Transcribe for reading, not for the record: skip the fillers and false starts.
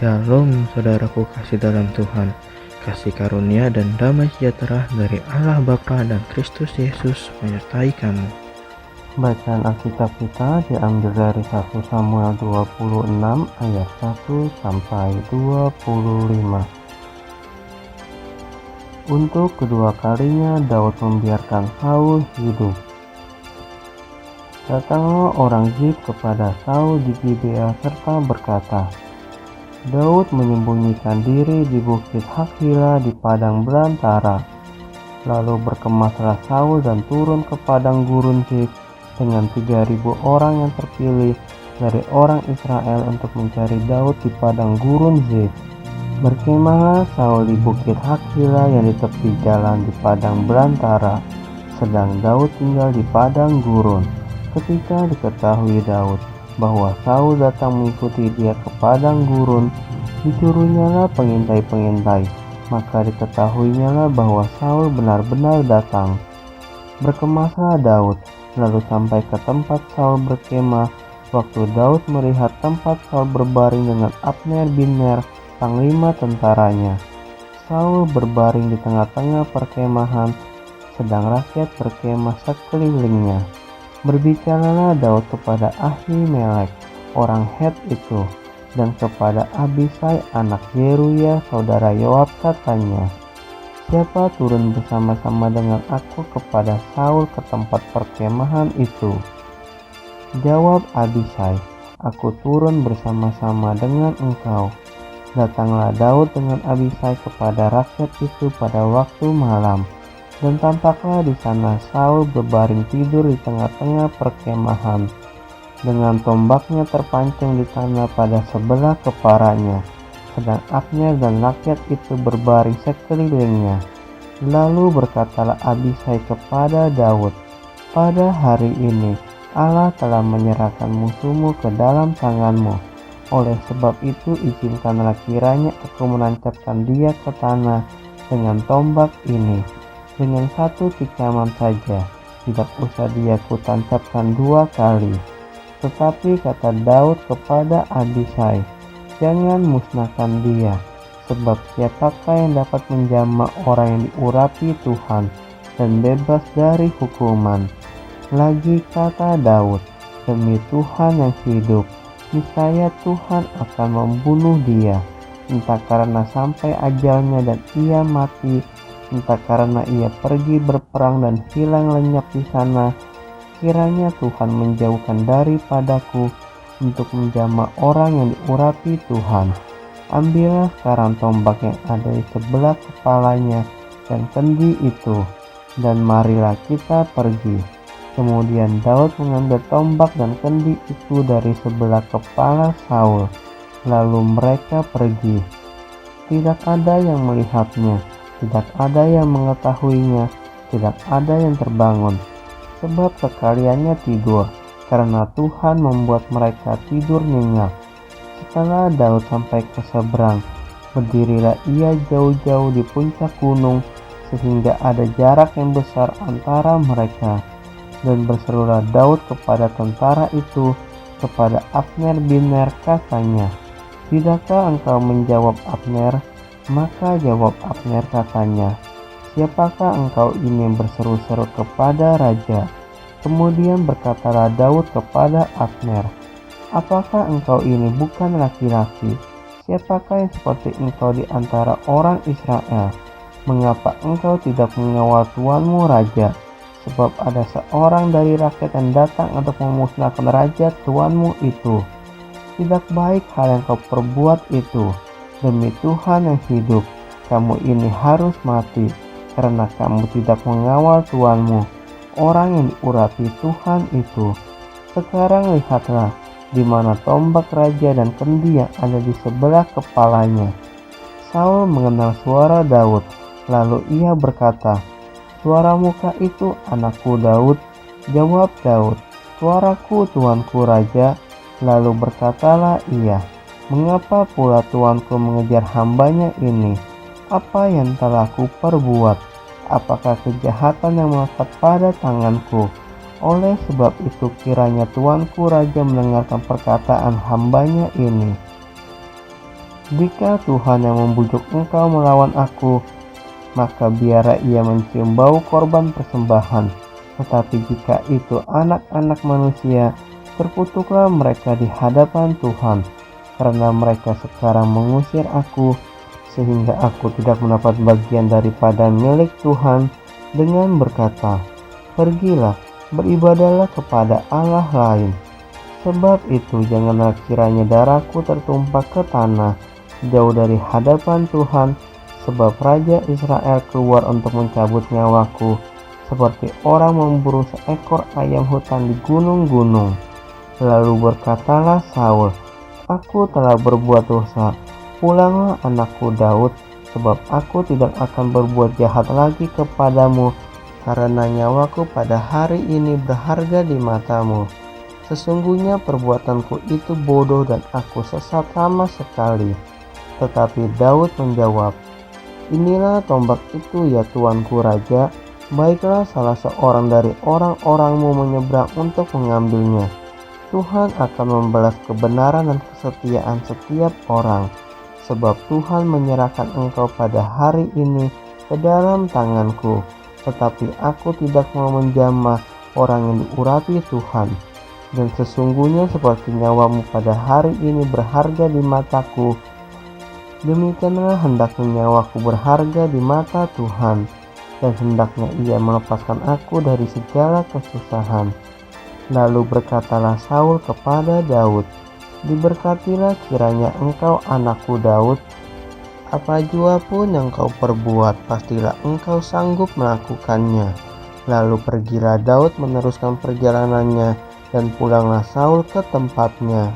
Shalom saudaraku kasih dalam Tuhan, kasih karunia dan damai sejahtera dari Allah Bapa dan Kristus Yesus menyertai kamu. Bacaan Alkitab kita diambil dari 1 Samuel 26 ayat 1 sampai 25. Untuk kedua kalinya Daud membiarkan Saul hidup. Datanglah orang Zif kepada Saul di Gibea serta berkata, Daud menyembunyikan diri di bukit Hakhila di padang belantara. Lalu berkemaslah Saul dan turun ke padang gurun Zif dengan 3.000 orang yang terpilih dari orang Israel untuk mencari Daud di padang gurun Zif. Berkemahlah Saul di bukit Hakhila yang di tepi jalan di padang belantara, sedang Daud tinggal di padang gurun. Ketika diketahui Daud bahwa Saul datang mengikuti dia ke padang gurun, disuruhnyalah pengintai-pengintai, maka diketahuinyalah bahwa Saul benar-benar datang. Berkemaslah Daud, lalu sampai ke tempat Saul berkemah. Waktu Daud melihat tempat Saul berbaring dengan Abner bin Ner, panglima tentaranya. Saul berbaring di tengah-tengah perkemahan, sedang rakyat berkemah sekelilingnya. Berbicaralah Daud kepada Ahimelek, orang Het itu, dan kepada Abisai anak Zeruya saudara Yoab katanya, siapa turun bersama-sama dengan aku kepada Saul ke tempat perkemahan itu? Jawab Abisai, aku turun bersama-sama dengan engkau. Datanglah Daud dengan Abisai kepada rakyat itu pada waktu malam. Dan tampaklah di sana Saul berbaring tidur di tengah-tengah perkemahan, dengan tombaknya terpancung di tanah pada sebelah kepalanya, sedang Abner dan rakyat itu berbaring sekelilingnya. Lalu berkatalah Abisai kepada Daud, pada hari ini Allah telah menyerahkan musuhmu ke dalam tanganmu. Oleh sebab itu izinkanlah kiranya aku menancapkan dia ke tanah dengan tombak ini. Dengan satu tikaman saja, tidak usah dia kutancapkan 2 kali. Tetapi kata Daud kepada Abisai, jangan musnahkan dia, sebab siapakah yang dapat menjamah orang yang diurapi Tuhan dan bebas dari hukuman. Lagi kata Daud, demi Tuhan yang hidup, niscaya Tuhan akan membunuh dia, entah karena sampai ajalnya dan ia mati, entah karena ia pergi berperang dan hilang lenyap di sana. Kiranya Tuhan menjauhkan daripadaku untuk menjamah orang yang diurapi Tuhan. Ambillah sekarang tombak yang ada di sebelah kepalanya dan kendi itu, dan marilah kita pergi. Kemudian Daud mengambil tombak dan kendi itu dari sebelah kepala Saul. Lalu mereka pergi. Tidak ada yang melihatnya, tidak ada yang mengetahuinya, tidak ada yang terbangun, sebab sekaliannya tidur, karena Tuhan membuat mereka tidur nyenyak. Setelah Daud sampai ke seberang, berdirilah ia jauh-jauh di puncak gunung, sehingga ada jarak yang besar antara mereka. Dan berserulah Daud kepada tentara itu, kepada Abner bin Ner katanya, tidakkah engkau menjawab Abner? Maka jawab Abner katanya, siapakah engkau ini yang berseru-seru kepada raja? Kemudian berkatalah Daud kepada Abner, apakah engkau ini bukan laki-laki? Siapakah yang seperti engkau di antara orang Israel? Mengapa engkau tidak mengawal tuanmu raja? Sebab ada seorang dari rakyat yang datang untuk memusnahkan raja tuanmu itu. Tidak baik hal yang kau perbuat itu. Demi Tuhan yang hidup, kamu ini harus mati, karena kamu tidak mengawal tuanmu, orang yang diurapi Tuhan itu. Sekarang lihatlah, di mana tombak raja dan kendi yang ada di sebelah kepalanya. Saul mengenal suara Daud, lalu ia berkata, suara muka itu anakku Daud. Jawab Daud, suaraku tuanku raja. Lalu berkatalah ia, mengapa pula tuanku mengejar hambanya ini? Apa yang telah kuperbuat? Apakah kejahatan yang melekat pada tanganku? Oleh sebab itu kiranya tuanku raja mendengarkan perkataan hambanya ini. Jika Tuhan yang membujuk engkau melawan aku, maka biarlah ia mencium bau korban persembahan. Tetapi jika itu anak-anak manusia, terkutuklah mereka di hadapan Tuhan, karena mereka sekarang mengusir aku, sehingga aku tidak mendapat bagian daripada milik Tuhan, dengan berkata, pergilah, beribadahlah kepada Allah lain. Sebab itu janganlah kiranya darahku tertumpah ke tanah, jauh dari hadapan Tuhan, sebab Raja Israel keluar untuk mencabut nyawaku, seperti orang memburu seekor ayam hutan di gunung-gunung. Lalu berkatalah Saul, aku telah berbuat dosa, pulanglah anakku Daud, sebab aku tidak akan berbuat jahat lagi kepadamu, karena nyawaku pada hari ini berharga di matamu. Sesungguhnya perbuatanku itu bodoh dan aku sesat sama sekali. Tetapi Daud menjawab, inilah tombak itu ya tuanku raja, baiklah salah seorang dari orang-orangmu menyeberang untuk mengambilnya. Tuhan akan membalas kebenaran dan kesetiaan setiap orang, sebab Tuhan menyerahkan engkau pada hari ini ke dalam tanganku. Tetapi aku tidak mau menjamah orang yang diurapi Tuhan. Dan sesungguhnya seperti nyawamu pada hari ini berharga di mataku, demikianlah hendaknya nyawaku berharga di mata Tuhan, dan hendaknya ia melepaskan aku dari segala kesusahan. Lalu berkatalah Saul kepada Daud, diberkatilah kiranya engkau anakku Daud, apa jua pun yang kau perbuat, pastilah engkau sanggup melakukannya. Lalu pergilah Daud meneruskan perjalanannya, dan pulanglah Saul ke tempatnya.